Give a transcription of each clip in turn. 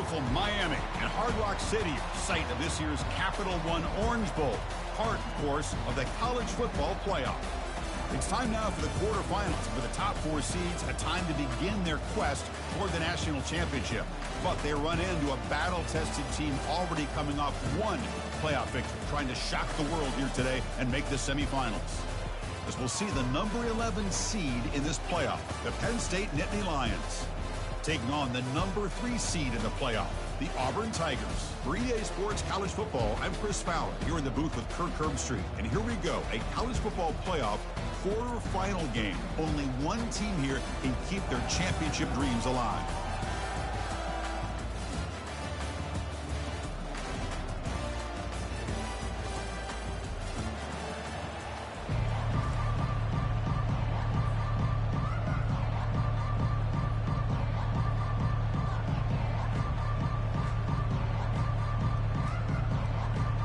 beautiful Miami and Hard Rock City, site of this year's Capital One Orange Bowl, part, of course, of the college football playoff. It's time now for the quarterfinals, for the top 4 seeds, a time to begin their quest toward the national championship. But they run into a battle-tested team already coming off one playoff victory, trying to shock the world here today and make the semifinals. As we'll see the number 11 seed in this playoff, the Penn State Nittany Lions, taking on the number 3 seed in the playoff, the Auburn Tigers. For EA Sports College Football, I'm Chris Fowler, here in the booth with Kirk Herbstreit. And here we go, a college football playoff quarterfinal game. Only one team here can keep their championship dreams alive.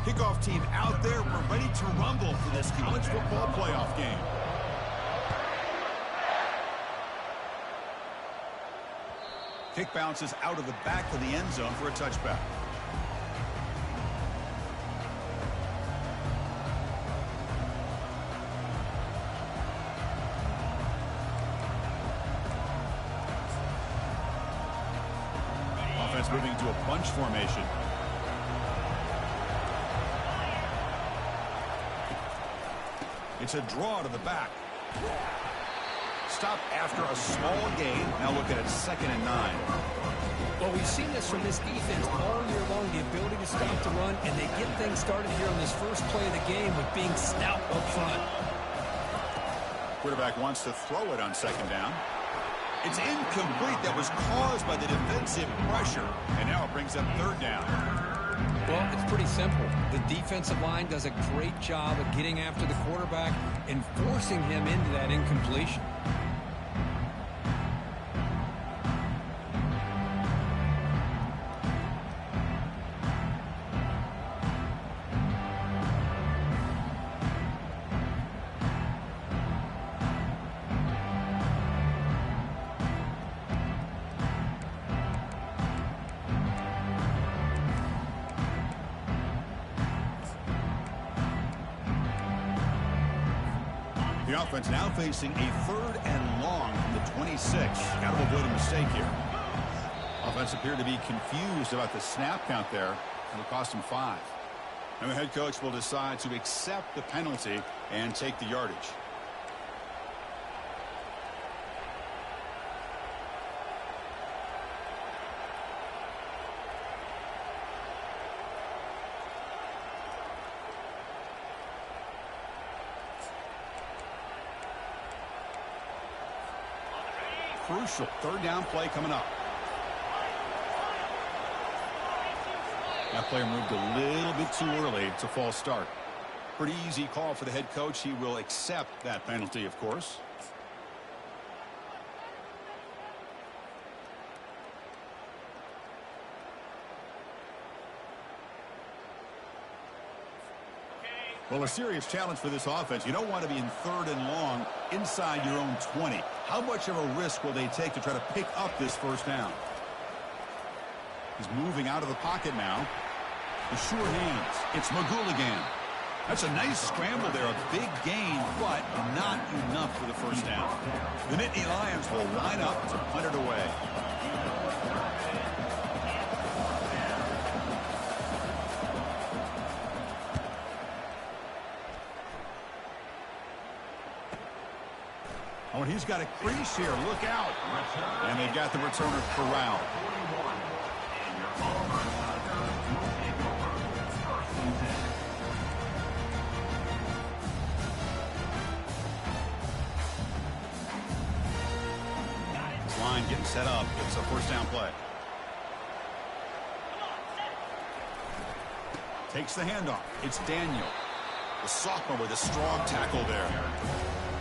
Kickoff team out there. We're ready to rumble for this college football playoff game. Kick bounces out of the back of the end zone for a touchback. Offense moving to a bunch formation. It's a draw to the back. Stop after a small gain. Now look at it, 2nd and 9. Well, we've seen this from this defense all year long, the ability to stop the run, and they get things started here on this first play of the game with being stout up front. Quarterback wants to throw it on 2nd down. It's incomplete. That was caused by the defensive pressure, and now it brings up 3rd down. Well, it's pretty simple. The defensive line does a great job of getting after the quarterback and forcing him into that incompletion. The offense now facing a 3rd and long from the 26. Got to avoid a mistake here. Offense appeared to be confused about the snap count there. It'll cost him 5. And the head coach will decide to accept the penalty and take the yardage. Crucial 3rd down play coming up. That player moved a little bit too early. It's a false start. Pretty easy call for the head coach. He will accept that penalty, of course. Well, a serious challenge for this offense. You don't want to be in 3rd and long inside your own 20. How much of a risk will they take to try to pick up this 1st down? He's moving out of the pocket now. The sure hands. It's McGooligan. That's a nice scramble there. A big gain, but not enough for the 1st down. The Nittany Lions will line up to punt it away. Oh, and he's got a crease here. Look out. And they've got the returner corralled. This line getting set up. It's a 1st down play. Takes the handoff. It's Daniel, the sophomore, with a strong tackle there.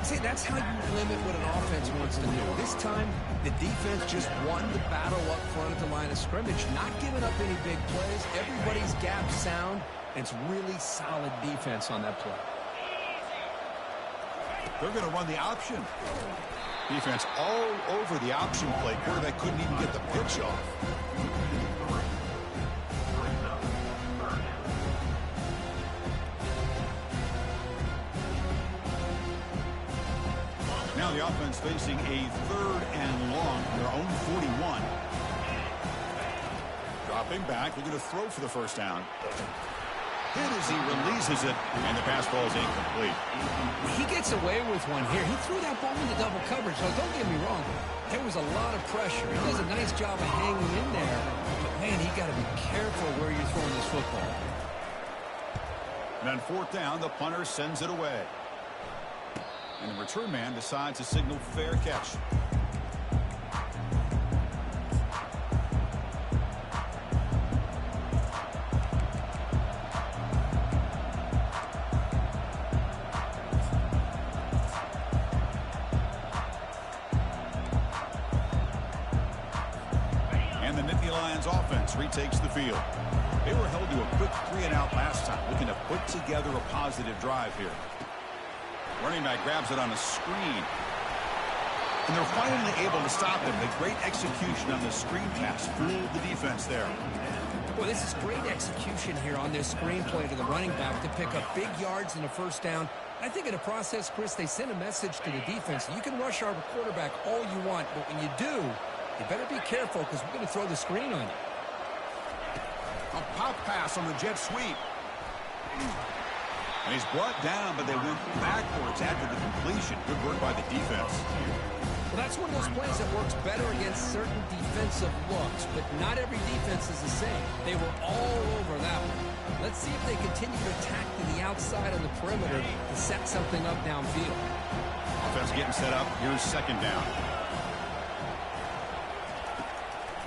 See, that's how you limit what an offense wants to do. This time, the defense just won the battle up front at the line of scrimmage, not giving up any big plays. Everybody's gap sound, and it's really solid defense on that play. They're going to run the option. Defense all over the option play. Quarterback couldn't even get the pitch off. the offense facing a 3rd and long from their own 41. Dropping back, looking to throw for the first down. Hit as he releases it, and the pass ball is incomplete. He gets away with one here. He threw that ball into double coverage. So don't get me wrong. There was a lot of pressure. He does a nice job of hanging in there. But, man, he got to be careful where you're throwing this football. And on 4th down, the punter sends it away. And the return man decides to signal fair catch. And the Nittany Lions offense retakes the field. They were held to a quick 3-and-out last time, looking to put together a positive drive here. Running back grabs it on a screen. And they're finally able to stop him. The great execution on the screen pass fooled the defense there. Well, this is great execution here on this screen play to the running back to pick up big yards in the first down. I think in the process, Chris, they send a message to the defense. You can rush our quarterback all you want, but when you do, you better be careful because we're going to throw the screen on you. A pop pass on the jet sweep. And he's brought down, but they went backwards after the completion. Good work by the defense. Well, that's one of those plays that works better against certain defensive looks, but not every defense is the same. They were all over that one. Let's see if they continue to attack to the outside on the perimeter to set something up downfield. Offense getting set up. Here's 2nd down.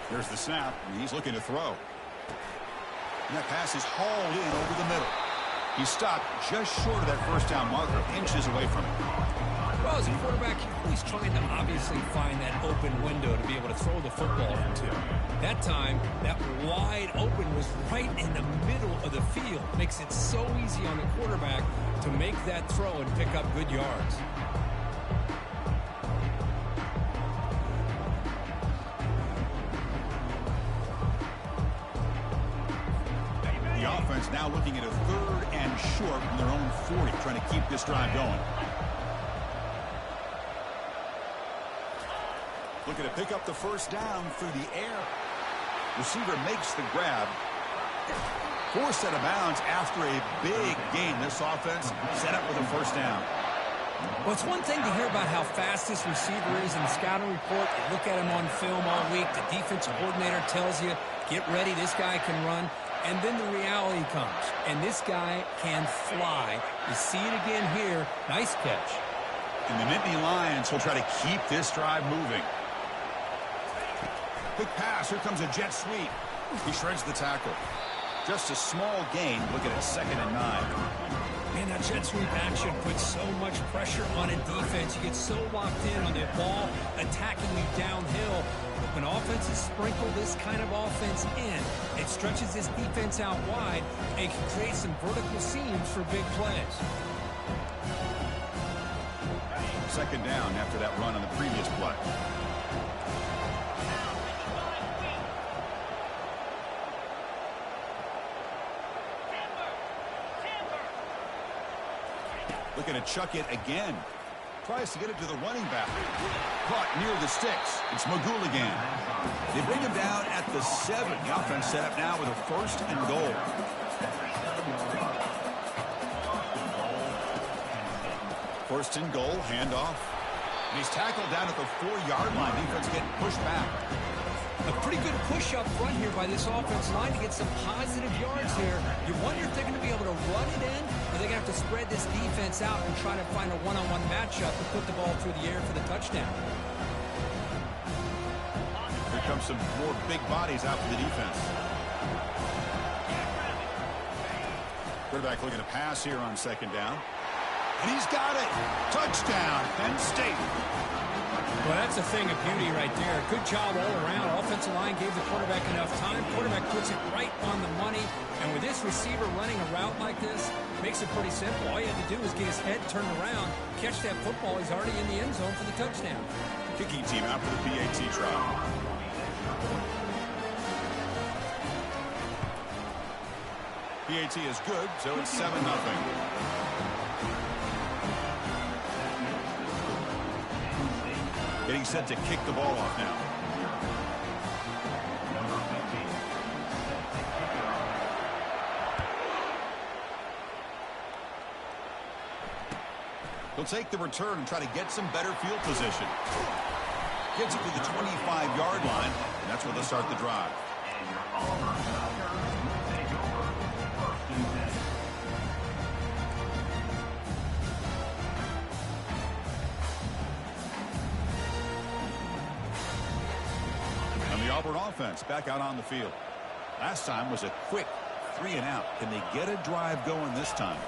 Here's the snap, and he's looking to throw. And that pass is hauled in over the middle. He stopped just short of that first down marker, inches away from it. Well, as a quarterback, you're always trying to obviously find that open window to be able to throw the football into. That time, that wide open was right in the middle of the field. Makes it so easy on the quarterback to make that throw and pick up good yards. The offense now looking at a 3rd and short from their own 40, trying to keep this drive going. Looking to pick up the first down through the air. Receiver makes the grab. Forced out of bounds after a big gain. This offense set up with a first down. Well, it's one thing to hear about how fast this receiver is in the scouting report. You look at him on film all week. The defensive coordinator tells you, get ready, this guy can run. And then the reality comes, and this guy can fly. You see it again here. Nice catch. And the Nittany Lions will try to keep this drive moving. Quick pass. Here comes a jet sweep. He shreds the tackle. Just a small gain. Looking at 2nd and 9. Man, that jet sweep action puts so much pressure on a defense. You get so locked in on the ball attacking you downhill. But when offenses sprinkle this kind of offense in, it stretches this defense out wide and can create some vertical seams for big plays. 2nd down after that run on the previous play. Looking to chuck it again. Tries to get it to the running back. Caught near the sticks. It's McGooligan. They bring him down at the 7. The offense set up now with a 1st and goal. First and goal, handoff. And he's tackled down at the 4-yard line. Defense getting pushed back. A pretty good push up front here by this offense line to get some positive yards here. You wonder if they're going to be able to run it in, or they're going to have to spread this defense out and try to find a one-on-one matchup to put the ball through the air for the touchdown. Here comes some more big bodies out for the defense. Quarterback looking to pass here on 2nd down. And he's got it. Touchdown, Penn State. Well, that's a thing of beauty right there. Good job all around. Offensive line gave the quarterback enough time. Quarterback puts it right on the money. And with this receiver running a route like this, makes it pretty simple. All you have to do is get his head turned around, catch that football. He's already in the end zone for the touchdown. Kicking team out for the PAT trial. PAT is good, so it's 7-0. set to kick the ball off now. He'll take the return and try to get some better field position. Gets it to the 25-yard line, and that's where they'll start the drive. And the Auburn offense back out on the field. Last time was a quick 3-and-out. Can they get a drive going this time?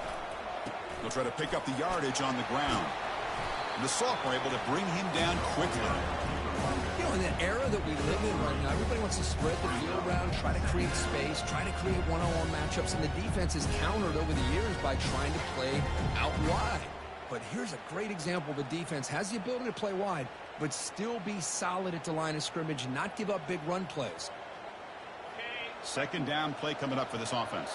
They'll try to pick up the yardage on the ground. And the sophomore able to bring him down quickly. You know, in the era that we live in right now, everybody wants to spread the field around, try to create space, try to create one-on-one matchups, and the defense is countered over the years by trying to play out wide. But here's a great example of a defense has the ability to play wide, but still be solid at the line of scrimmage, not give up big run plays. Second down play coming up for this offense.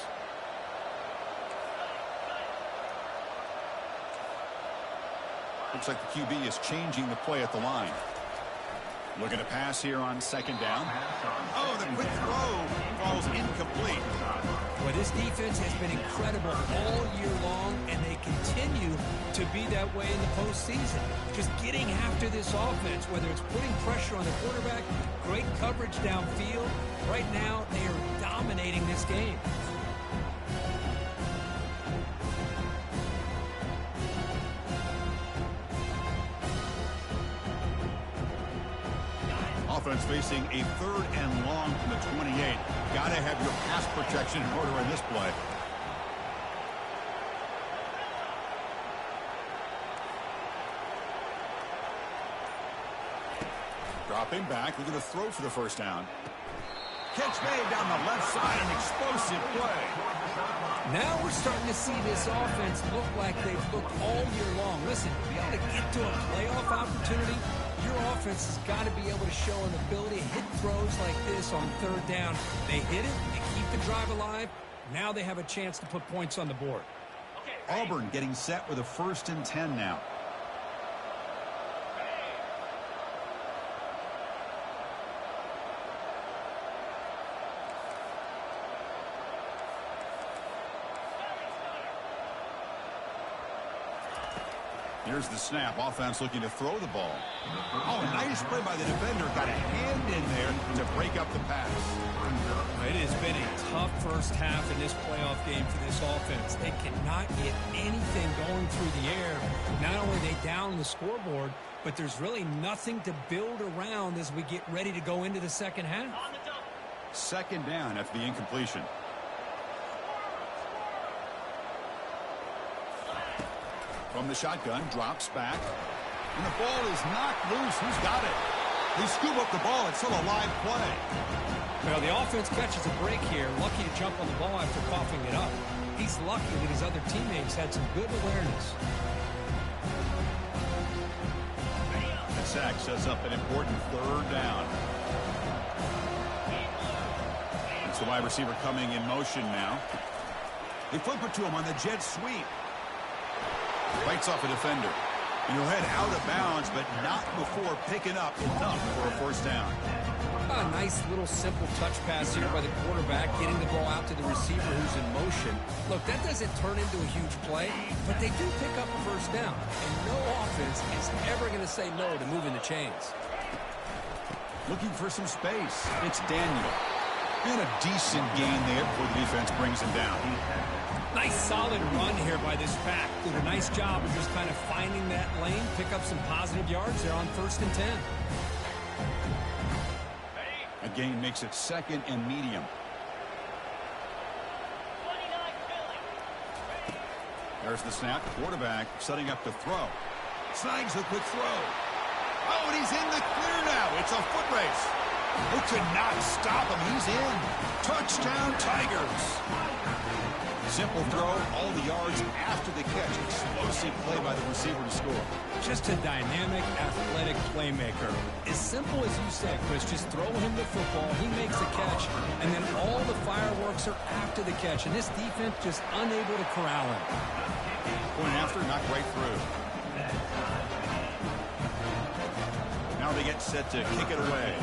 Looks like the QB is changing the play at the line. Looking to pass here on second down. Oh, the quick throw falls incomplete. Well, this defense has been incredible all year long, and they continue to be that way in the postseason. Just getting after this offense, whether it's putting pressure on the quarterback, great coverage downfield. Right now, they are dominating this game. Offense facing a 3rd and long from the 28. Got to have your pass protection in order in this play. Dropping back, looking to throw for the first down. Catch made down the left side, an explosive play. Now we're starting to see this offense look like they've looked all year long. Listen, to be able to get to a playoff opportunity, your offense has got to be able to show an ability to hit throws like this on 3rd down. They hit it, they keep the drive alive. Now they have a chance to put points on the board. Auburn getting set with a 1st and 10 now. Here's the snap. Offense looking to throw the ball. Oh, a nice play by the defender. Got a hand in there to break up the pass. It has been a tough first half in this playoff game for this offense. They cannot get anything going through the air. Not only are they down the scoreboard, but there's really nothing to build around as we get ready to go into the second half. Second down after the incompletion. From the shotgun, drops back. And the ball is knocked loose. Who's got it? They scoop up the ball. It's still a live play. Well, the offense catches a break here. Lucky to jump on the ball after coughing it up. He's lucky that his other teammates had some good awareness. The sack sets up an important 3rd down. It's the wide receiver coming in motion now. They flip it to him on the jet sweep. Bites off a defender. And he'll head out of bounds, but not before picking up enough for a 1st down. A nice little simple touch pass here by the quarterback, getting the ball out to the receiver who's in motion. Look, that doesn't turn into a huge play, but they do pick up a 1st down. And no offense is ever going to say no to moving the chains. Looking for some space. It's Daniel. And a decent gain there before the defense brings him down. Nice solid run here by this pack. Did a nice job of just kind of finding that lane, pick up some positive yards there on 1st and 10. A gain makes it 2nd and medium. There's the snap. Quarterback setting up to throw. Snags a quick throw. Oh, and he's in the clear now. It's a foot race. Who could not stop him? He's in. Touchdown, Tigers. Simple throw, all the yards after the catch. Explosive play by the receiver to score. Just a dynamic, athletic playmaker. As simple as you said, Chris, just throw him the football, he makes the catch, and then all the fireworks are after the catch. And this defense just unable to corral him. Point after, knocked right through. Now Now they get set to kick it away.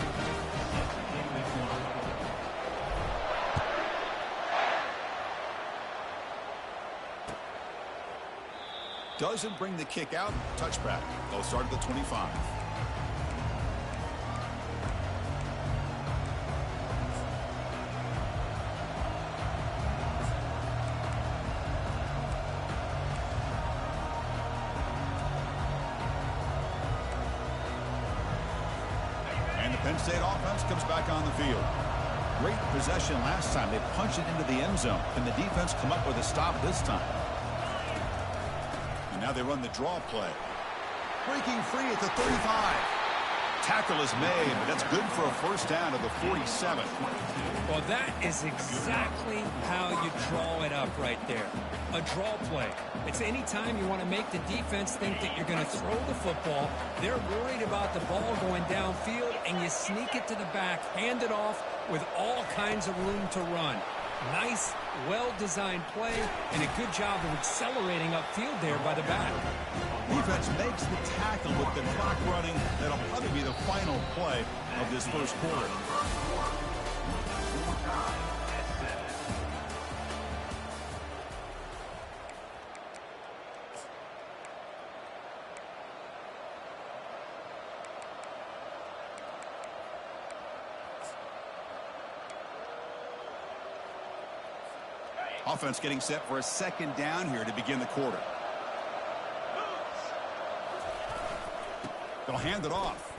Doesn't bring the kick out. Touchback. They'll start at the 25. And the Penn State offense comes back on the field. Great possession last time. They punched it into the end zone. Can the defense come up with a stop this time? Now they run the draw play. Breaking free at the 35. Tackle is made, but that's good for a first down at the 47. Well, that is exactly how you draw it up right there. A draw play. It's any time you want to make the defense think that you're going to throw the football. They're worried about the ball going downfield, and you sneak it to the back, hand it off with all kinds of room to run. Nice, well-designed play, and a good job of accelerating upfield there by the back. Defense makes the tackle with the clock running. That'll probably be the final play of this first quarter. Offense getting set for a second down here to begin the quarter. They'll hand it off.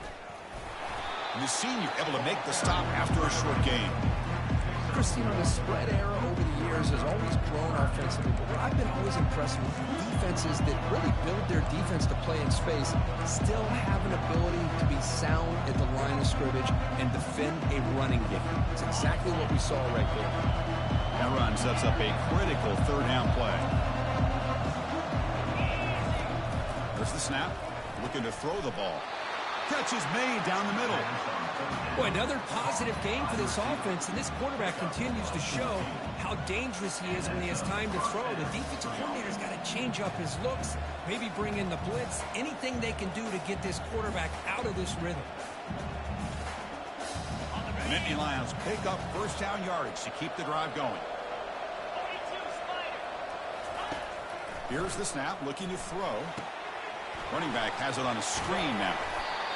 And the senior able to make the stop after a short gain. Chris, you know, the spread era over the years has always grown offensively, but what I've been always impressed with defenses that really build their defense to play in space still have an ability to be sound at the line of scrimmage and defend a running game. It's exactly what we saw right there. That run sets up a critical third down play. There's the snap. Looking to throw the ball. Catch is made down the middle. Boy, another positive game for this offense, and this quarterback continues to show how dangerous he is when he has time to throw. The defensive coordinator's got to change up his looks, maybe bring in the blitz, anything they can do to get this quarterback out of this rhythm. The Nittany Lions pick up first down yardage to keep the drive going. Here's the snap, looking to throw. Running back has it on a screen now.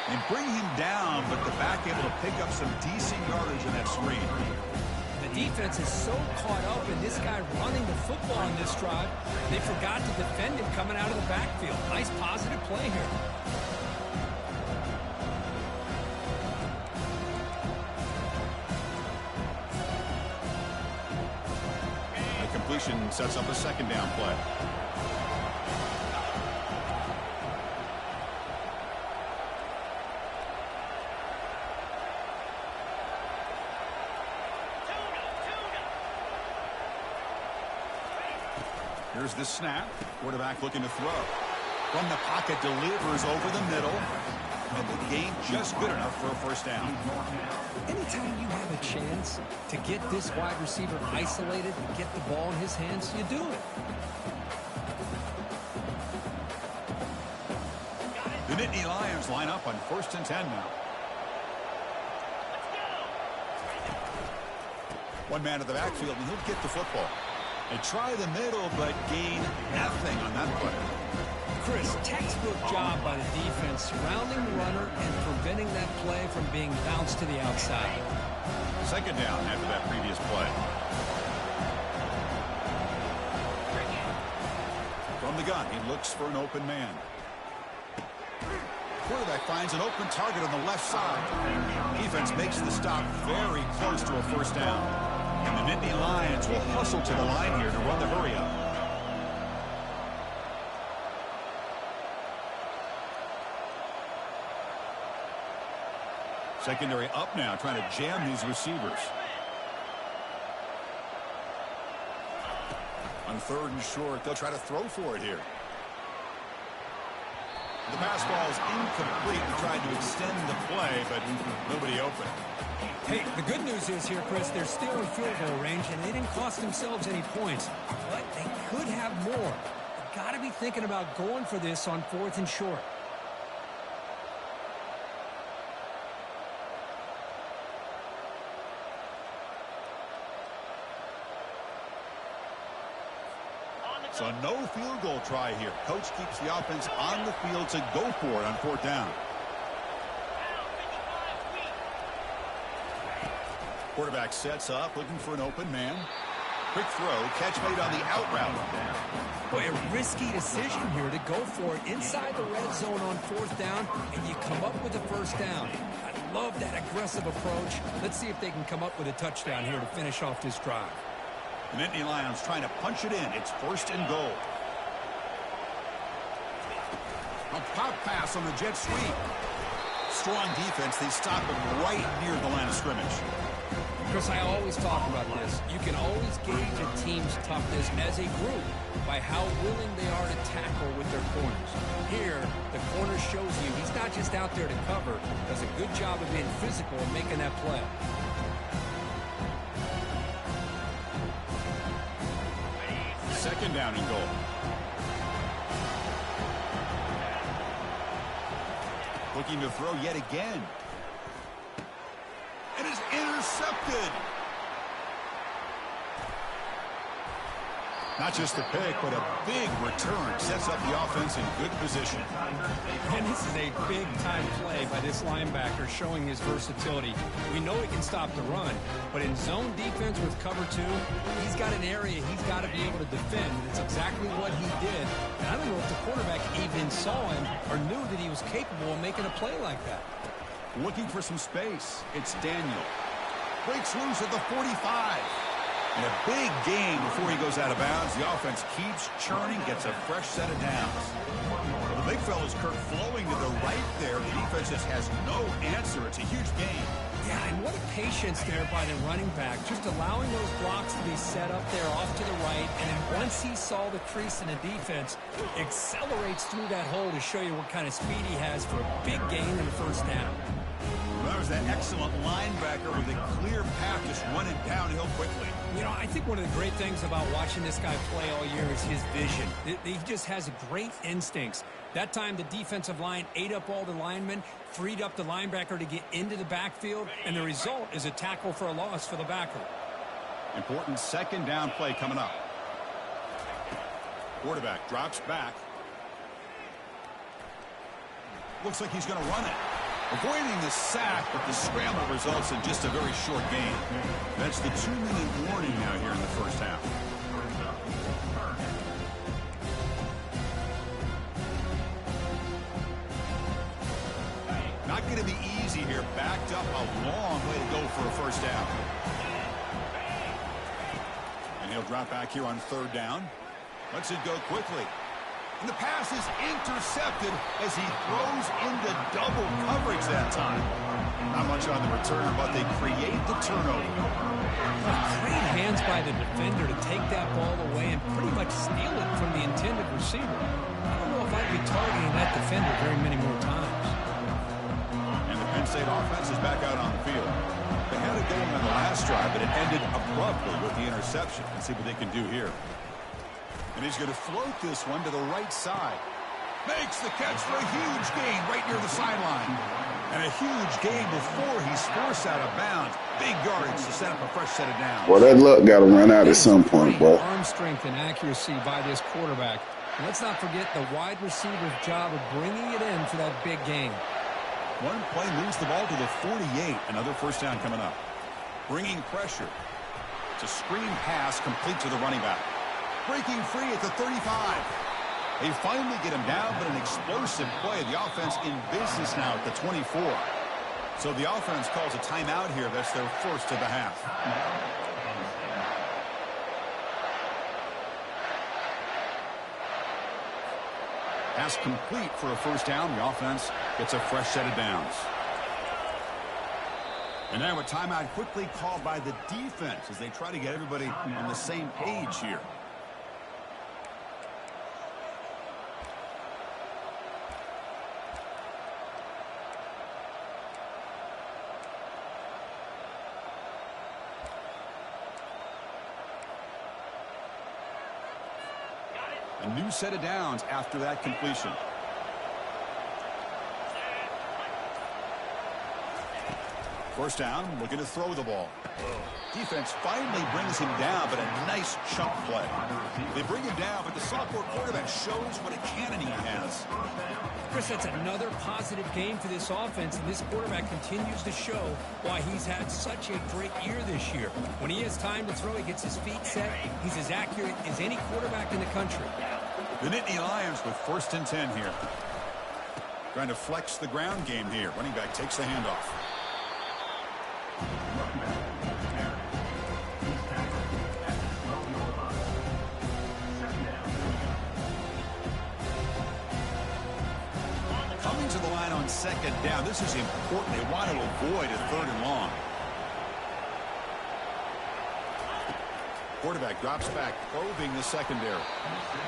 They bring him down, but the back able to pick up some decent yardage in that screen. The defense is so caught up in this guy running the football on this drive, they forgot to defend him coming out of the backfield. Nice positive play here. The completion sets up a second down play. Here's the snap. Quarterback looking to throw. From the pocket, delivers over the middle. And the gain just good enough for a first down. Anytime you have a chance to get this wide receiver isolated and get the ball in his hands, you do it. The Nittany Lions line up on 1st and 10 now. One man at the backfield, and he'll get the football. They try the middle, but gain nothing on that play. Chris, textbook job by the defense, surrounding the runner and preventing that play from being bounced to the outside. Second down after that previous play. From the gun, he looks for an open man. Quarterback finds an open target on the left side. Defense makes the stop very close to a first down. And the Nittany Lions will hustle to the line here to run the hurry-up. Secondary up now, trying to jam these receivers. On 3rd and short, they'll try to throw for it here. The pass ball is incomplete, trying to extend the play, but nobody open. Hey, the good news is here, Chris, they're still in field goal range, and they didn't cost themselves any points. But they could have more. They've got to be thinking about going for this on 4th and short. So no field goal try here. Coach keeps the offense on the field to go for it on 4th down. Quarterback sets up, looking for an open man. Quick throw, catch made on the out route. Boy, a risky decision here to go for it inside the red zone on 4th down, and you come up with a 1st down. I love that aggressive approach. Let's see if they can come up with a touchdown here to finish off this drive. The Nittany Lions trying to punch it in. It's 1st and goal. A pop pass on the jet sweep. Strong defense. They stop him right near the line of scrimmage. Chris, I always talk about this. You can always gauge a team's toughness as a group by how willing they are to tackle with their corners. Here, the corner shows you he's not just out there to cover, does a good job of being physical and making that play. Second down and goal. Looking to throw yet again. It is intercepted. Not just a pick, but a big return. Sets up the offense in good position. And this is a big-time play by this linebacker showing his versatility. We know he can stop the run, but in zone defense with cover 2, he's got an area he's got to be able to defend. And it's exactly what he did. And I don't know if the quarterback even saw him or knew that he was capable of making a play like that. Looking for some space. It's Daniel. Breaks loose at the 45. And a big gain before he goes out of bounds. The offense keeps churning, gets a fresh set of downs. Well, the big fella's Kirk flowing to the right there. The defense just has no answer. It's a huge gain. Yeah, and what a patience there by the running back, just allowing those blocks to be set up there off to the right, and then once he saw the crease in the defense, accelerates through that hole to show you what kind of speed he has for a big gain in the 1st down. Well, that was that excellent linebacker with a clear path, just running downhill quickly. You know, I think one of the great things about watching this guy play all year is his vision. He just has great instincts. That time, the defensive line ate up all the linemen, freed up the linebacker to get into the backfield, and the result is a tackle for a loss for the backer. Important 2nd down play coming up. Quarterback drops back. Looks like he's going to run it. Avoiding the sack, but the scramble results in just a very short gain. That's the 2-minute warning now here in the 1st half. Not going to be easy here. Backed up a long way to go for a 1st down. And he'll drop back here on 3rd down. Lets it go quickly. And the pass is intercepted as he throws into double coverage that time. Not much on the returner, but they create the turnover. Great hands by the defender to take that ball away and pretty much steal it from the intended receiver. I don't know if I'd be targeting that defender very many more times. And the Penn State offense is back out on the field. They had it going on the last drive, but it ended abruptly with the interception. Let's see what they can do here. And he's going to float this one to the right side. Makes the catch for a huge gain right near the sideline. And a huge gain before he's forced out of bounds. Big yardage to set up a fresh set of downs. Well, that luck got to run out at some point, boy. Arm strength and accuracy by this quarterback. And let's not forget the wide receiver's job of bringing it in for that big gain. One play moves the ball to the 48. Another 1st down coming up. Bringing pressure. It's a screen pass complete to the running back. Breaking free at the 35. They finally get him down, but an explosive play. The offense in business now at the 24. So the offense calls a timeout here. That's their 1st of the half. Pass complete for a 1st down. The offense gets a fresh set of downs. And now a timeout quickly called by the defense as they try to get everybody on the same page here. A new set of downs after that completion. First down, looking to throw the ball. Defense finally brings him down, but a nice chunk play. They bring him down, but the sophomore quarterback shows what a cannon he has. Chris, that's another positive game for this offense, and this quarterback continues to show why he's had such a great year this year. When he has time to throw, he gets his feet set. He's as accurate as any quarterback in the country. The Nittany Lions with 1st and 10 here. Trying to flex the ground game here. Running back takes the handoff. Coming to the line on 2nd down. This is important. They want to avoid a 3rd and long. Quarterback drops back, probing the secondary.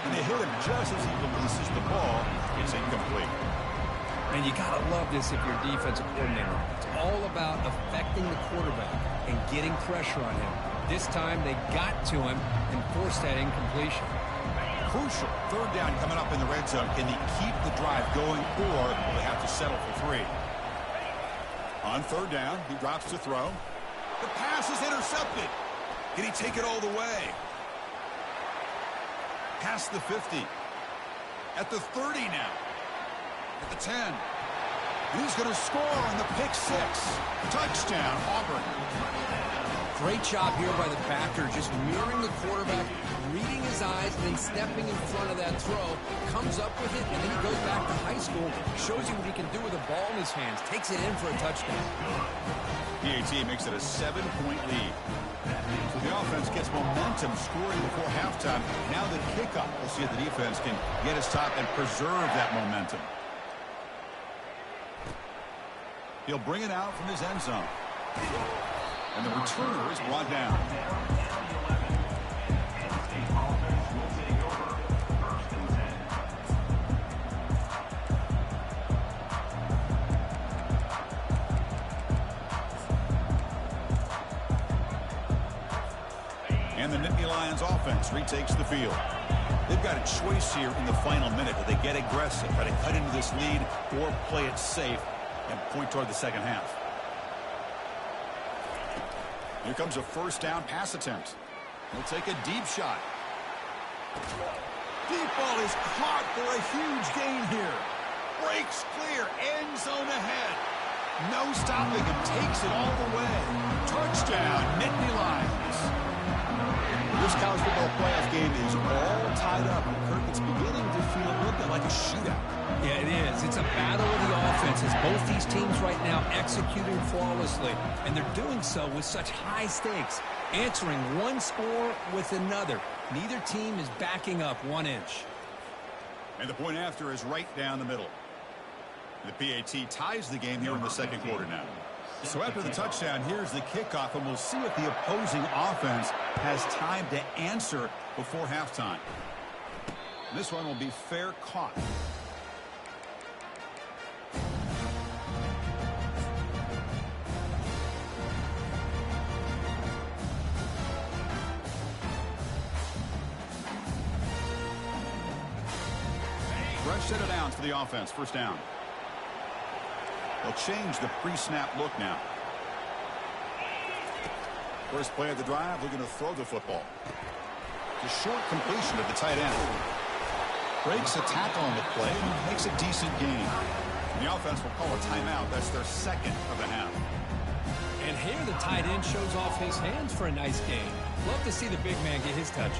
And they hit him just as he releases the ball. It's incomplete. And you got to love this if you're a defensive coordinator. It's all about affecting the quarterback and getting pressure on him. This time they got to him and forced that incompletion. Crucial 3rd down coming up in the red zone. Can they keep the drive going, or will they have to settle for 3? On 3rd down, he drops to throw. The pass is intercepted. Can he take it all the way? Past the 50. At the 30 now. At the 10. And he's going to score on the pick 6. Touchdown, Auburn. Great job here by the backer, just mirroring the quarterback, reading his eyes, and then stepping in front of that throw. Comes up with it, and then he goes back to high school. Shows you what he can do with a ball in his hands. Takes it in for a touchdown. PAT makes it a 7-point lead. So the offense gets momentum scoring before halftime. Now the kickoff. We'll see if the defense can get his top and preserve that momentum. He'll bring it out from his end zone. And the returner is brought down. And the Nittany Lions offense retakes the field. They've got a choice here in the final minute. Do they get aggressive, try to cut into this lead, or play it safe and point toward the second half? Here comes a 1st down pass attempt. He'll take a deep shot. Deep ball is caught for a huge gain here. Breaks clear, end zone ahead. No stopping him, takes it all the way. Touchdown, Nittany Lions. This college football playoff game is all tied up. Kirk, it's beginning to feel a little bit like a shootout. Yeah, it is. It's a battle of the offenses. Both these teams right now executing flawlessly, and they're doing so with such high stakes, answering one score with another. Neither team is backing up 1 inch. And the point after is right down the middle. The PAT ties the game here in the 2nd quarter now. So after the touchdown, here's the kickoff, and we'll see if the opposing offense has time to answer before halftime. This one will be fair caught. Fresh set of downs for the offense. 1st down. They'll change the pre-snap look now. First play of the drive, looking to throw the football. The short completion of the tight end. Breaks a tackle on the play, makes a decent gain. The offense will call a timeout. That's their 2nd of the half. And here the tight end shows off his hands for a nice gain. Love to see the big man get his touches.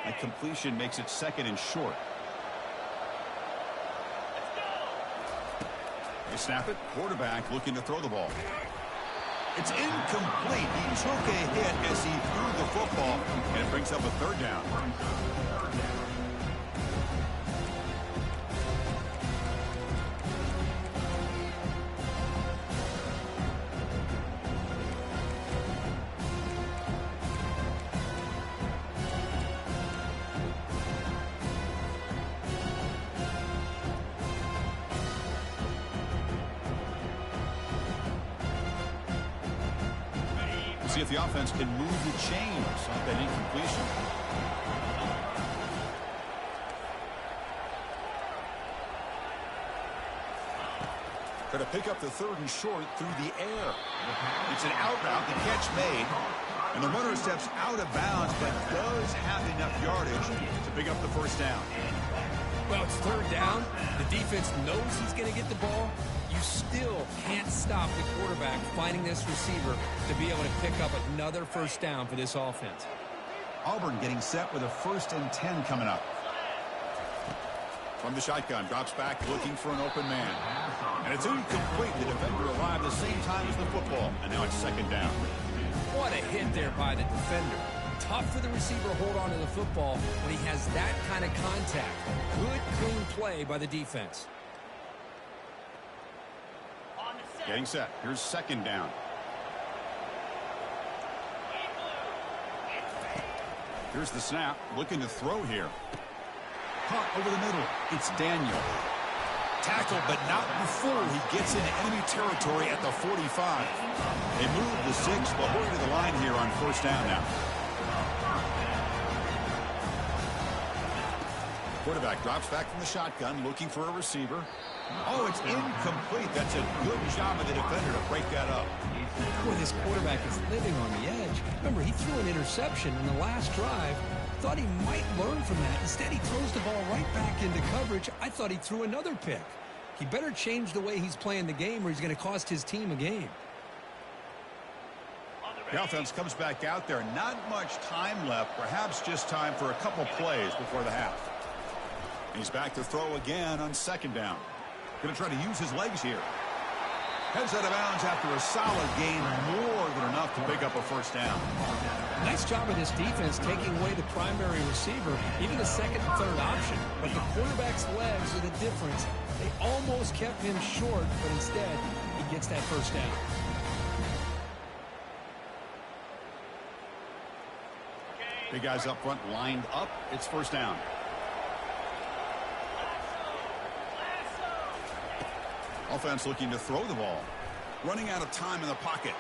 That completion makes it 2nd and short. They snap it. Quarterback looking to throw the ball. It's incomplete. He took a hit as he threw the football, and it brings up a 3rd down. See if the offense can move the chains off that incompletion. Going to pick up the 3rd and short through the air. It's an out route, the catch made. And the runner steps out of bounds, but does have enough yardage to pick up the first down. Well, it's 3rd down. The defense knows he's going to get the ball. You still can't stop the quarterback finding this receiver to be able to pick up another first down for this offense. Auburn getting set with a 1st and 10 coming up. From the shotgun, drops back looking for an open man. And it's incomplete. The defender arrived the same time as the football. And now it's 2nd down. What a hit there by the defender. Tough for the receiver to hold on to the football when he has that kind of contact. Good, clean play by the defense. Getting set. Here's 2nd down. Here's the snap. Looking to throw here. Caught over the middle. It's Daniel. Tackled, but not before he gets into enemy territory at the 45. They move the 6, but hurry to the line here on 1st down now. Quarterback drops back from the shotgun, looking for a receiver. Oh, it's incomplete. That's a good job of the defender to break that up. Boy, this quarterback is living on the edge. Remember, he threw an interception in the last drive. Thought he might learn from that. Instead, he throws the ball right back into coverage. I thought he threw another pick. He better change the way he's playing the game or he's going to cost his team a game. The offense comes back out there. Not much time left. Perhaps just time for a couple plays before the half. He's back to throw again on 2nd down. Going to try to use his legs here. Heads out of bounds after a solid gain, more than enough to pick up a 1st down. Nice job of this defense taking away the primary receiver, even the 2nd and 3rd option. But the quarterback's legs are the difference. They almost kept him short, but instead, he gets that 1st down. Big guys up front lined up. It's 1st down. Offense looking to throw the ball. Running out of time in the pocket.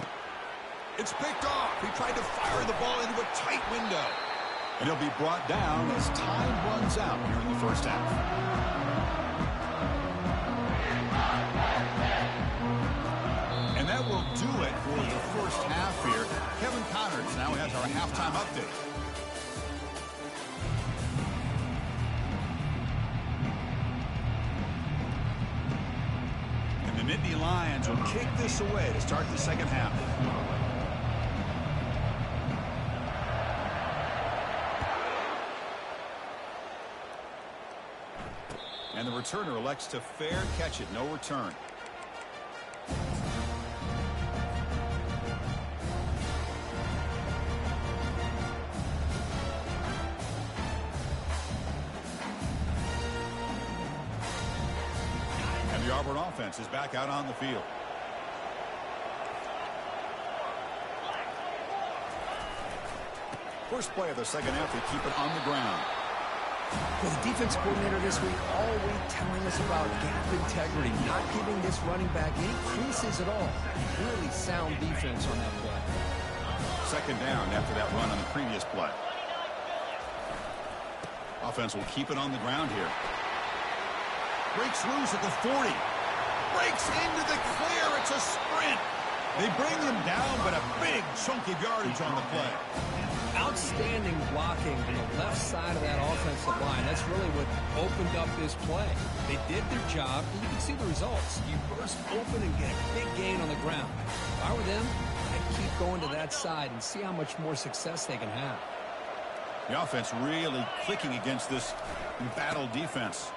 It's picked off. He tried to fire the ball into a tight window. And he'll be brought down as time runs out here in the 1st half. And that will do it for the 1st half here. Kevin Connors now has our halftime update. The Nittany Lions will kick this away to start the 2nd half. And the returner elects to fair catch it. No return. The Auburn offense is back out on the field. First play of the 2nd half, they keep it on the ground. Well, the defense coordinator this week all week telling us about gap integrity, not giving this running back any creases at all. Really sound defense on that play. 2nd down after that run on the previous play. Offense will keep it on the ground here. Breaks loose at the 40. Breaks into the clear. It's a sprint. They bring him down, but a big chunk of yardage on the play. Outstanding blocking on the left side of that offensive line. That's really what opened up this play. They did their job, and you can see the results. You burst open and get a big gain on the ground. If I were them, I'd keep going to that side and see how much more success they can have. The offense really clicking against this battle defense.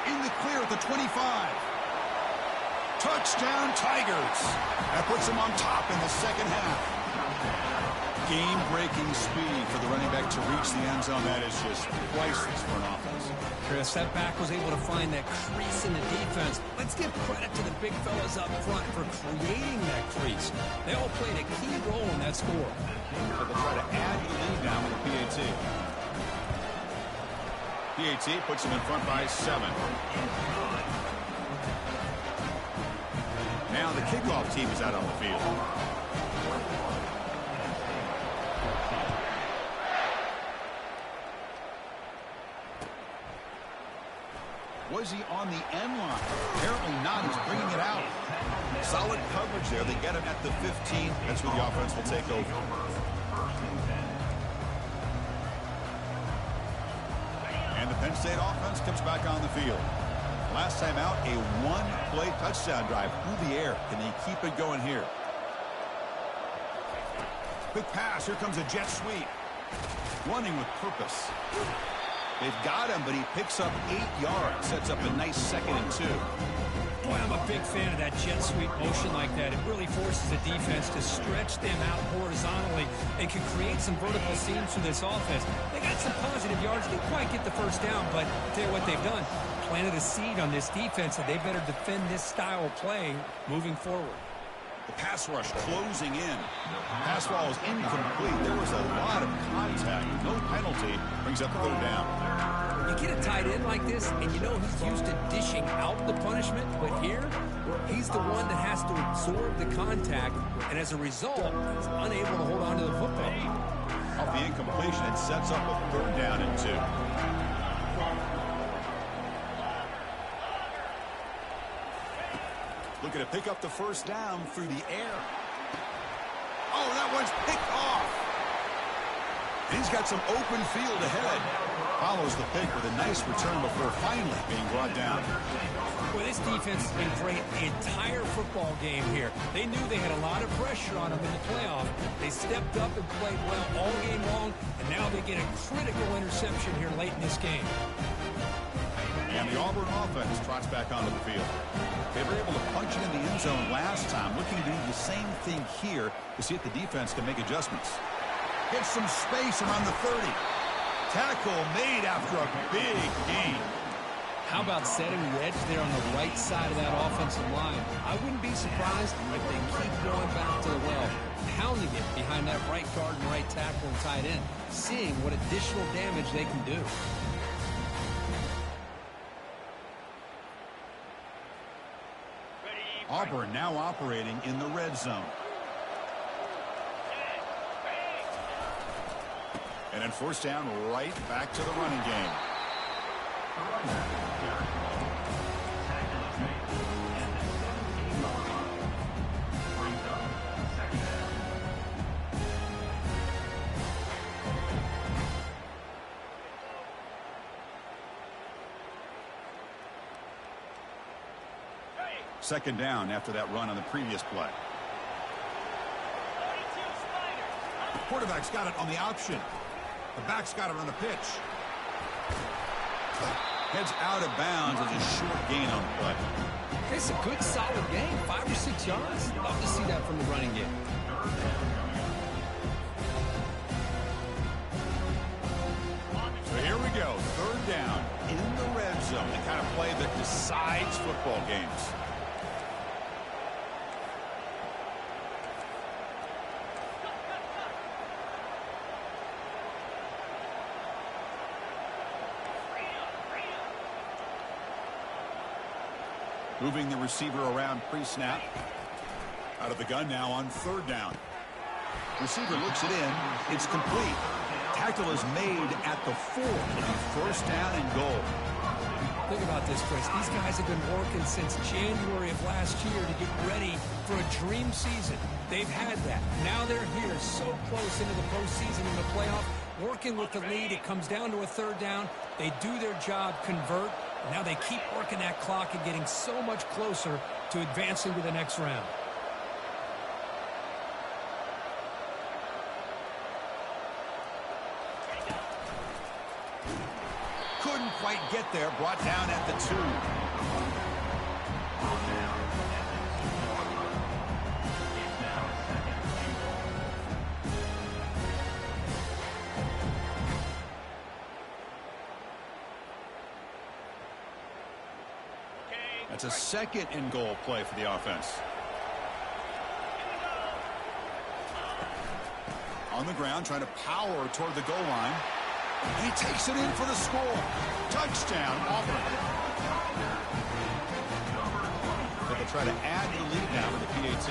In the clear at the 25. Touchdown, Tigers. That puts them on top in the 2nd half. Game-breaking speed for the running back to reach the end zone. That is just priceless for an offense. Chris, that back was able to find that crease in the defense. Let's give credit to the big fellas up front for creating that crease. They all played a key role in that score. But they'll try to add to the lead now with a PAT. PAT puts them in front by 7. Now the kickoff team is out on the field. is he on the end line? Apparently not. He's bringing it out. Solid coverage there. They get him at the 15. That's where the offense will take over. And the Penn State offense comes back on the field. Last time out, a one-play touchdown drive through the air. Can they keep it going here? Quick pass. Here comes a jet sweep. Running with purpose. They've got him, but he picks up 8 yards. Sets up a nice 2nd and 2. Boy, I'm a big fan of that jet sweep motion like that. It really forces the defense to stretch them out horizontally and can create some vertical seams for this offense. They got some positive yards. Didn't quite get the first down, but I'll tell you what they've done. Planted a seed on this defense, and they better defend this style of play moving forward. The pass rush closing in. Pass ball is incomplete. There was a lot of contact. No penalty. Brings up 3rd down. You get a tight end like this, and you know he's used to dishing out the punishment, but here, he's the one that has to absorb the contact, and as a result, he's unable to hold on to the football. Off the incompletion, it sets up a 3rd down and 2. Looking to pick up the 1st down through the air. Oh, that one's picked off. And he's got some open field ahead. Follows the pick with a nice return before finally being brought down. Well, this defense has been great the entire football game here. They knew they had a lot of pressure on them in the playoff. They stepped up and played well all game long, and now they get a critical interception here late in this game. And the Auburn offense trots back onto the field. They were able to punch it in the end zone last time. Looking to do the same thing here to see if the defense can make adjustments. Gets some space around the 30. Tackle made after a big gain. How about setting the edge there on the right side of that offensive line? I wouldn't be surprised if they keep going back to the well, pounding it behind that right guard and right tackle and tight end, seeing what additional damage they can do. Auburn now operating in the red zone. And then 1st down, right back to the running game. Second down after that run on the previous play. Quarterback's got it on the option. The back's got it on the pitch. Heads out of bounds as a short gain on the play. It's a good, solid game. 5 or 6 yards. Love to see that from the running game. So here we go. 3rd down in the red zone. The kind of play that decides football games. Moving the receiver around pre-snap. Out of the gun now on 3rd down. Receiver looks it in. It's complete. Tackle is made at the 4. 1st down and goal. Think about this, Chris. These guys have been working since January of last year to get ready for a dream season. They've had that. Now they're here so close into the postseason in the playoff. Working with the lead. It comes down to a 3rd down. They do their job, convert. Now they keep working that clock and getting so much closer to advancing to the next round. Couldn't quite get there. Brought down at the 2. That's a 2nd and goal play for the offense. On the ground, trying to power toward the goal line. And he takes it in for the score. Touchdown, Auburn. But they'll try to add to the lead now with the PAT.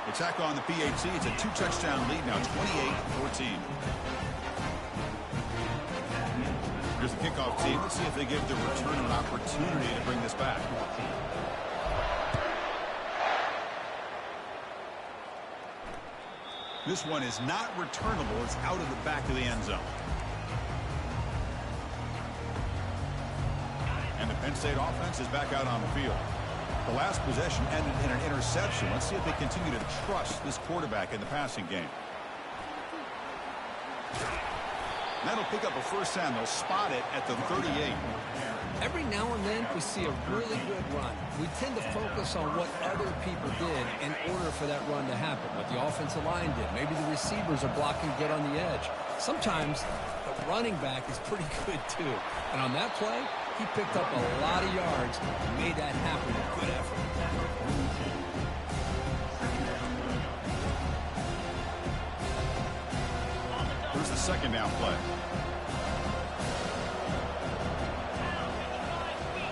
The tackle on the PAT. It's a 2-touchdown lead now, 28-14. Here's the kickoff team. Let's see if they give the return an opportunity to bring this back. This one is not returnable. It's out of the back of the end zone. And the Penn State offense is back out on the field. The last possession ended in an interception. Let's see if they continue to trust this quarterback in the passing game. That'll pick up a first down. They'll spot it at the 38. Every now and then we see a really good run. We tend to focus on what other people did in order for that run to happen. What the offensive line did. Maybe the receivers are blocking good on the edge. Sometimes the running back is pretty good too. And on that play, he picked up a lot of yards and made that happen with good effort. Here's the second down play.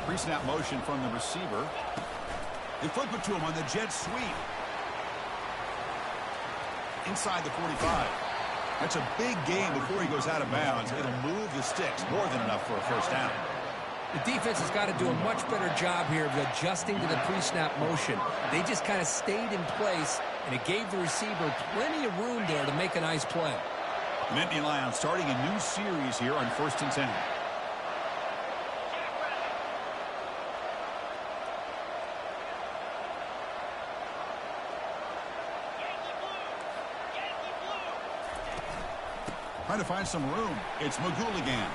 Pre-snap motion from the receiver. They flip it to him on the jet sweep. Inside the 45. That's a big gain before he goes out of bounds. It'll move the sticks more than enough for a first down. The defense has got to do a much better job here of adjusting to the pre-snap motion. They just kind of stayed in place, and it gave the receiver plenty of room there to make a nice play. Nittany Lions starting a new series here on 1st and 10. Trying to find some room. It's McGooligan.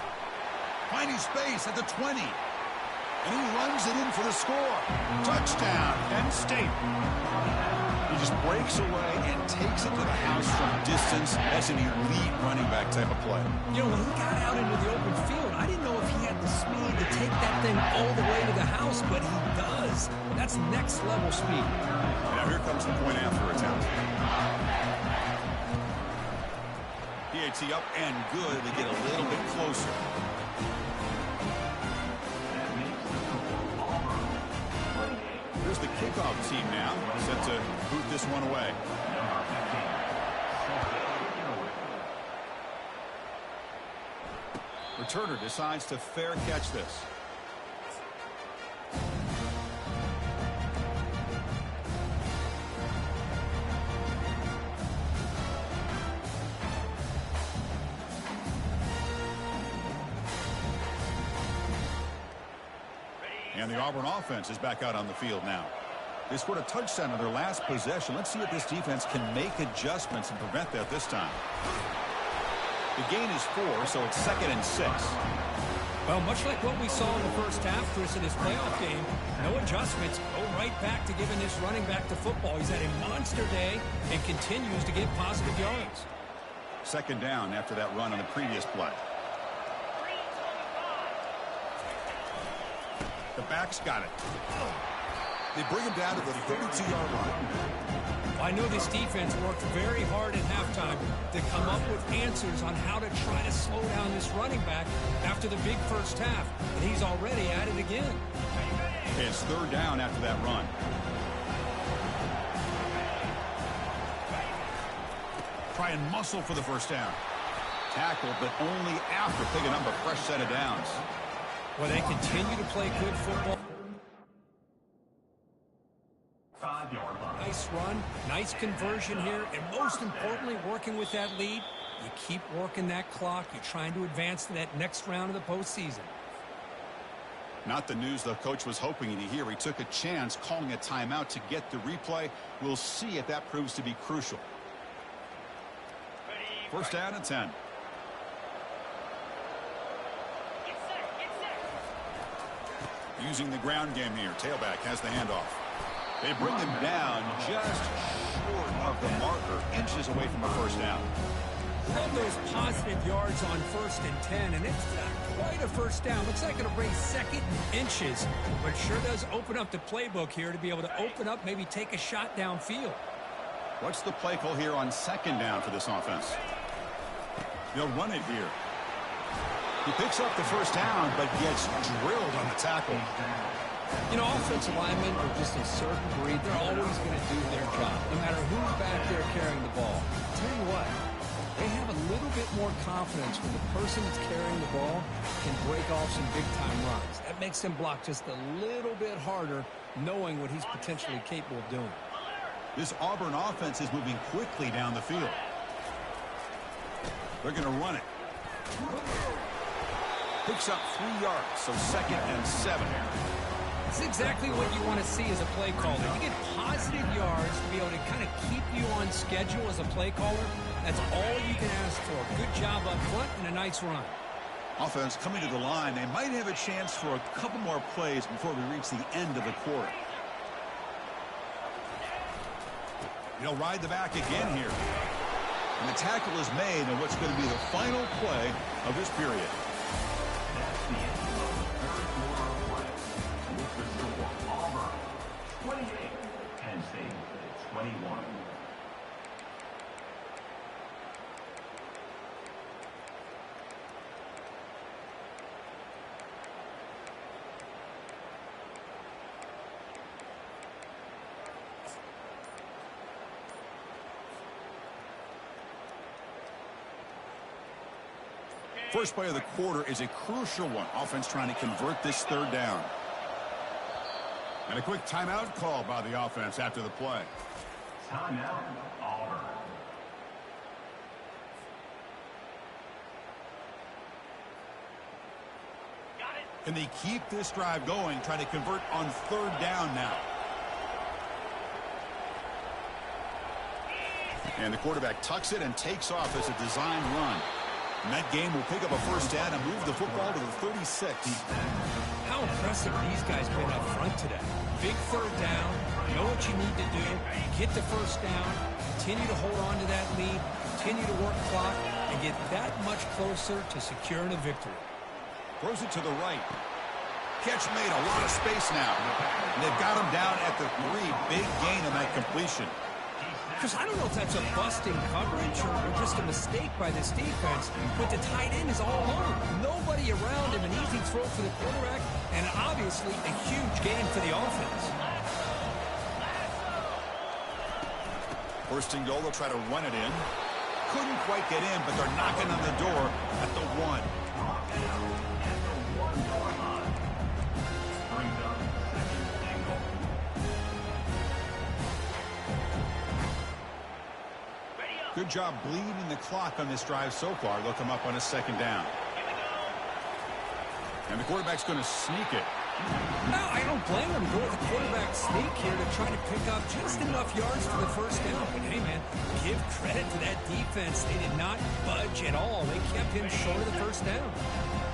Finding space at the 20. And he runs it in for the score. Touchdown, Penn State. He just breaks away and takes it to the house from distance. That's an elite running back type of play. You know, when he got out into the open field, I didn't know if he had the speed to take that thing all the way to the house, but he does. That's next level speed. Now here comes the point after attempt. PAT up and good. They get a little bit closer. Here's the kickoff team now, set to boot this one away. Returner decides to fair catch this. And the Auburn offense is back out on the field now. They scored a touchdown on their last possession. Let's see if this defense can make adjustments and prevent that this time. The gain is 4, so it's 2nd and 6. Well, much like what we saw in the first half, Chris, in this playoff game, no adjustments. Go right back to giving this running back to football. He's had a monster day and continues to get positive yards. 2nd down after that run on the previous play. The back's got it. They bring him down to the 32-yard line. I know this defense worked very hard at halftime to come up with answers on how to try to slow down this running back after the big first half. And he's already at it again. It's 3rd down after that run. Try and muscle for the first down. Tackled, but only after picking up a fresh set of downs. Well, they continue to play good football. Nice run, nice conversion here, and most importantly, working with that lead. You keep working that clock. You're trying to advance to that next round of the postseason. Not the news the coach was hoping to hear. He took a chance calling a timeout to get the replay. We'll see if that proves to be crucial. 1st down and 10. Using the ground game here. Tailback has the handoff. They bring him down just short of the marker, inches away from a first down. Love those positive yards on 1st and 10, and it's not quite a first down. Looks like it'll bring 2nd and inches, but sure does open up the playbook here to be able to open up, maybe take a shot downfield. What's the play call here on 2nd down for this offense? They'll run it here. He picks up the first down, but gets drilled on the tackle. You know, offensive linemen are just a certain breed. They're always going to do their job, no matter who's back there carrying the ball. Tell you what, They have a little bit more confidence when the person that's carrying the ball can break off some big-time runs. That makes them block just a little bit harder, knowing what he's potentially capable of doing. This Auburn offense is moving quickly down the field. They're going to run it. Picks up 3 yards, so 2nd and 7. It's exactly what you want to see as a play caller. You get positive yards to be able to kind of keep you on schedule as a play caller. That's all you can ask for. Good job up front and a nice run. Offense coming to the line. They might have a chance for a couple more plays before we reach the end of the quarter. He'll ride the back again here. And the tackle is made on what's going to be the final play of this period. Auburn 28, Penn State 21. First play of the quarter is a crucial one. Offense trying to convert this 3rd down. And a quick timeout call by the offense after the play. Timeout, Auburn. Can they keep this drive going, trying to convert on 3rd down now? And the quarterback tucks it and takes off as a design run. And that game will pick up a 1st down and move the football to the 36. How impressive have these guys been up front today? Big 3rd down, know what you need to do, get the 1st down, continue to hold on to that lead, continue to work clock, and get that much closer to securing a victory. Throws it to the right. Catch made, a lot of space now. And they've got him down at the 3. Big gain on that completion. Because I don't know if that's a busting coverage or just a mistake by this defense, but the tight end is all alone. Nobody around him, an easy throw for the quarterback, and obviously a huge gain for the offense. 1st and goal, they'll try to run it in. Couldn't quite get in, but they're knocking on the door at the 1. Good job bleeding the clock on this drive so far. They'll come up on a 2nd down. And the quarterback's going to sneak it. No, I don't blame him. Go with the quarterback sneak here to try to pick up just enough yards for the 1st down. But hey, man, give credit to that defense. They did not budge at all. They kept him short of the 1st down.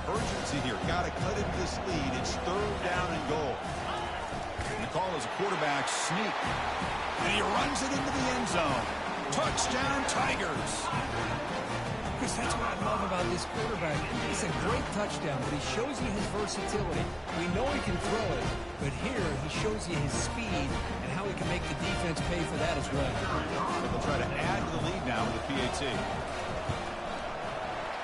Urgency here. Got to cut into this lead. It's 3rd down and goal. And the call is a quarterback sneak. And he runs it into the end zone. Touchdown, Tigers. Chris, that's what I love about this quarterback. It's a great touchdown, but he shows you his versatility. We know he can throw it, but here he shows you his speed and how he can make the defense pay for that as well. They'll try to add to the lead now with the PAT.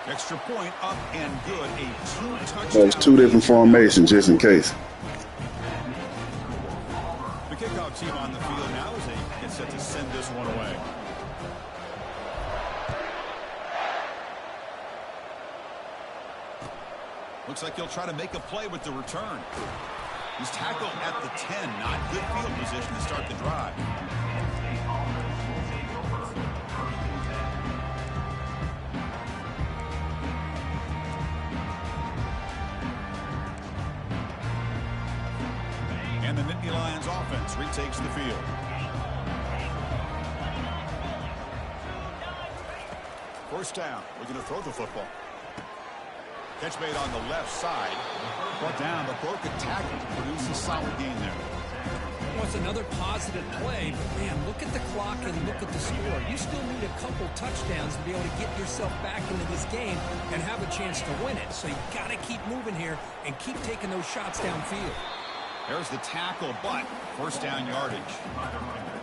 Extra point up and good. A 2-touchdown. That was 2 different formations, just in case. The kickoff team on the field now as they get set to send this one away. Looks like he'll try to make a play with the return. He's tackled at the 10. Not good field position to start the drive. And the Nittany Lions offense retakes the field. First down. We're going to throw the football. Catch made on the left side. Brought down, but broke a tackle to produce a solid gain there. Well, it's another positive play, but man, look at the clock and look at the score. You still need a couple touchdowns to be able to get yourself back into this game and have a chance to win it. So you got to keep moving here and keep taking those shots downfield. There's the tackle, but 1st down yardage.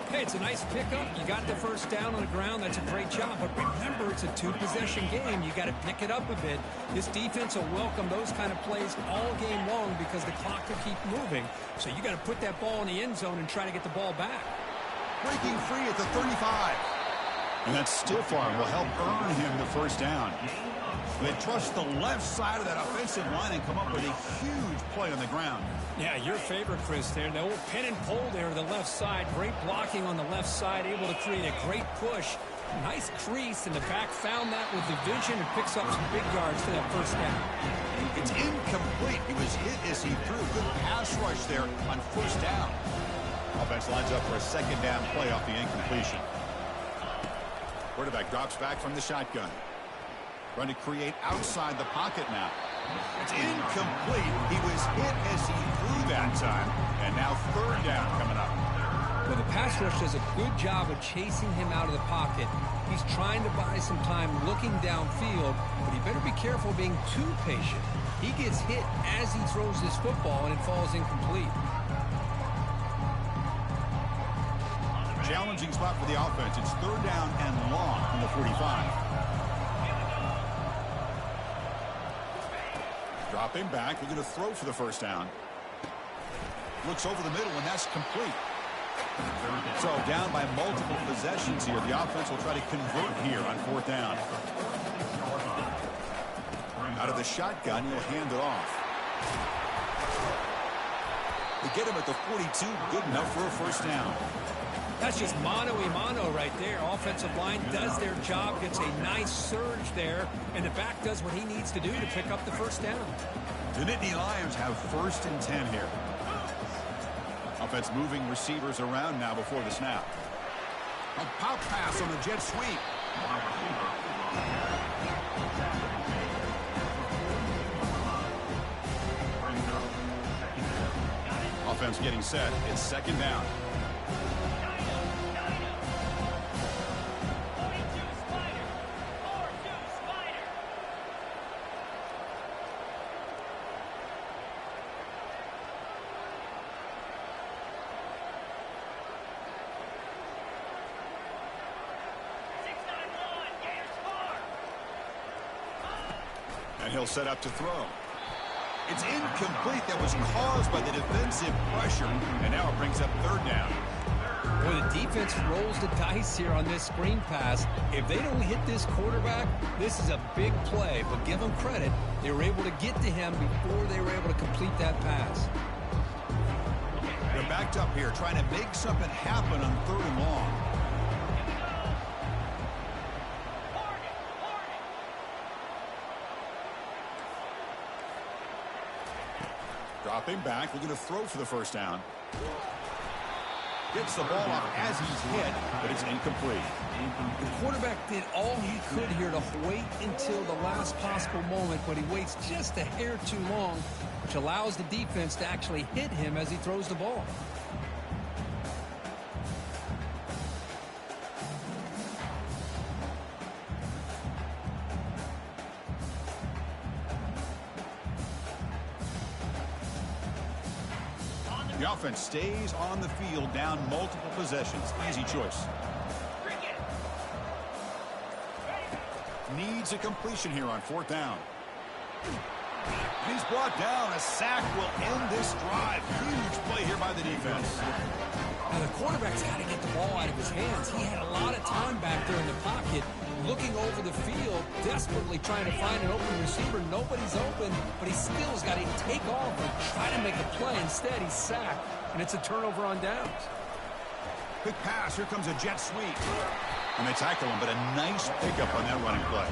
Hey, it's a nice pickup. You got the 1st down on the ground. That's a great job. But remember, it's a 2-possession game. You got to pick it up a bit. This defense will welcome those kind of plays all game long because the clock will keep moving. So you got to put that ball in the end zone and try to get the ball back. Breaking free at the 35. And that stiff arm will help earn him the first down. They trust the left side of that offensive line and come up with a huge play on the ground. Yeah, your favorite, Chris, there. The old pin and pull there to the left side. Great blocking on the left side, able to create a great push. Nice crease, and the back found that with the vision and picks up some big yards for that first down. It's incomplete. He was hit as he threw. Good pass rush there on first down. Offense lines up for a second down play off the incompletion. Quarterback drops back from the shotgun. Trying to create outside the pocket now. It's incomplete. He was hit as he threw that time. And now third down coming up. Well, the pass rush does a good job of chasing him out of the pocket. He's trying to buy some time looking downfield, but he better be careful being too patient. He gets hit as he throws this football, and it falls incomplete. Challenging spot for the offense. It's third down and long from the 45. Dropping back. We're going to throw for the first down. Looks over the middle, and that's complete. So down by multiple possessions here. The offense will try to convert here on fourth down. Out of the shotgun, he'll hand it off. They get him at the 42. Good enough for a first down. That's just mano-a-mano right there. Offensive line does their job, gets a nice surge there, and the back does what he needs to do to pick up the first down. The Nittany Lions have first and 10 here. Offense moving receivers around now before the snap. A pop pass on the jet sweep. Offense getting set. It's second down. And he'll set up to throw. It's incomplete. That was caused by the defensive pressure. And now it brings up third down. Boy, the defense rolls the dice here on this screen pass. If they don't hit this quarterback, this is a big play. But give them credit. They were able to get to him before they were able to complete that pass. They're backed up here trying to make something happen on third and long. Dropping back. We're going to throw for the first down. Gets the ball off as he's hit, but it's incomplete. The quarterback did all he could here to wait until the last possible moment, but he waits just a hair too long, which allows the defense to actually hit him as he throws the ball. The offense stays on the field down multiple possessions. Easy choice. Needs a completion here on fourth down. He's brought down. A sack will end this drive. Huge play here by the defense. Now the quarterback's got to get the ball out of his hands. He had a lot of time back there in the pocket, looking over the field, desperately trying to find an open receiver. Nobody's open, but he still has got to take off and try to make a play. Instead, he's sacked, and it's a turnover on downs. Quick pass. Here comes a jet sweep. And they tackle him, but a nice pickup on that running play.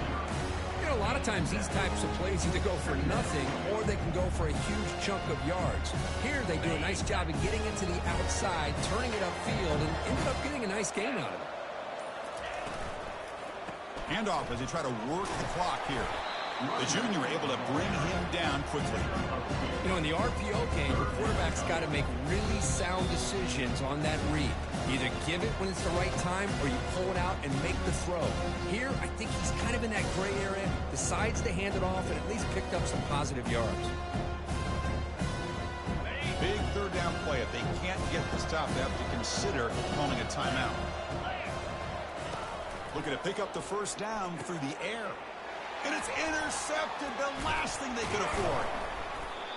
You know, a lot of times these types of plays either go for nothing or they can go for a huge chunk of yards. Here they do a nice job of getting it to the outside, turning it upfield, and ended up getting a nice gain out of it. Handoff as they try to work the clock here. The junior able to bring him down quickly. You know, in the RPO game, the quarterback's got to make really sound decisions on that read. Either give it when it's the right time or you pull it out and make the throw. Here, I think he's kind of in that gray area, decides to hand it off and at least picked up some positive yards. Big third down play. If they can't get the stop, they have to consider calling a timeout. Looking to pick up the first down through the air. And it's intercepted, the last thing they could afford.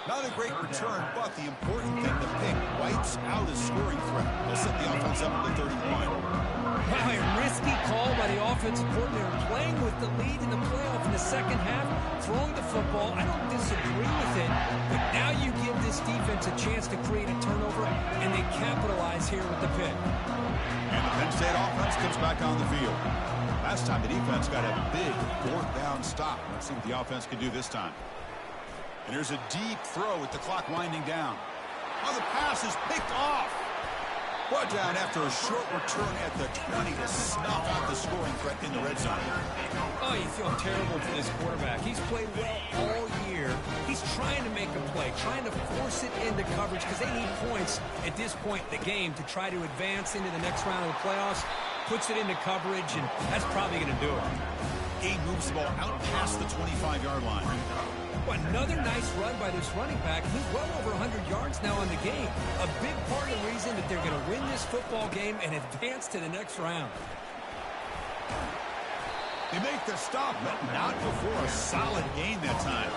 Not a great return, but the important thing to pick wipes out a scoring threat. They'll set the offense up at the 31. Wow, a risky call by the offensive coordinator, playing with the lead in the playoff in the second half, throwing the football. I don't disagree with it, but now you give this defense a chance to create a turnover, and they capitalize here with the pick. And the Penn State offense comes back on the field. Last time the defense got a big fourth down stop. Let's see what the offense can do this time. And here's a deep throw with the clock winding down. Oh, the pass is picked off. Brought down after a short return at the 20 to snuff out the scoring threat in the red zone. Oh, you feel terrible for this quarterback. He's played well all year. He's trying to make a play, trying to force it into coverage because they need points at this point in the game to try to advance into the next round of the playoffs. Puts it into coverage, and that's probably going to do it. He moves the ball out past the 25-yard line. Well, another nice run by this running back. He's well over 100 yards now on the game. A big part of the reason that they're going to win this football game and advance to the next round. They make the stop, but not before a solid gain that time.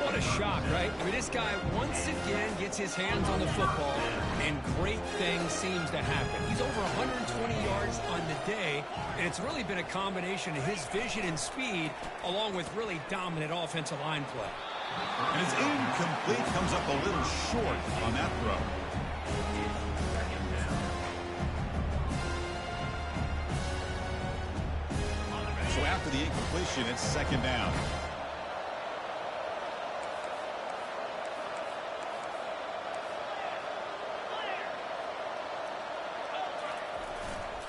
What a shock, right? I mean, this guy once again gets his hands on the football, and great things seems to happen. He's over 120 yards on the day, and it's really been a combination of his vision and speed, along with really dominant offensive line play. And it's incomplete, comes up a little short on that throw. So after the incompletion, it's second down.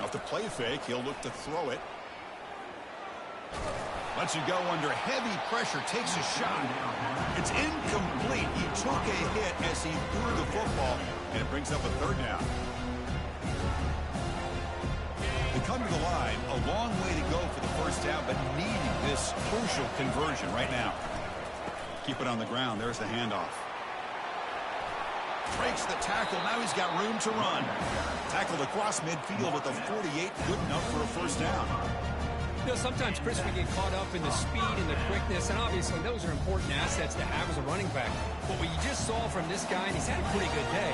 Off the play fake, he'll look to throw it. Lets it go under heavy pressure, takes a shot. It's incomplete. He took a hit as he threw the football, and it brings up a third down. They come to the line, a long way to go for the first down, but needing this crucial conversion right now. Keep it on the ground. There's the handoff. Breaks the tackle. Now he's got room to run. Tackled across midfield at the 48. Good enough for a first down. You know, sometimes, Chris, we get caught up in the speed and the quickness, and obviously those are important assets to have as a running back. But what you just saw from this guy, and he's had a pretty good day,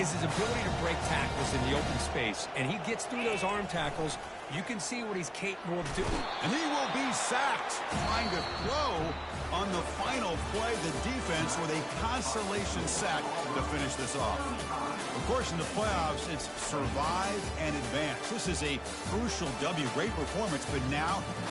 is his ability to break tackles in the open space. And he gets through those arm tackles. You can see what he's capable of doing. And he will be sacked. Trying to throw on the final play. The defense with a consolation sack to finish this off. Of course, in the playoffs, it's survive and advance. This is a crucial W. Great performance, but now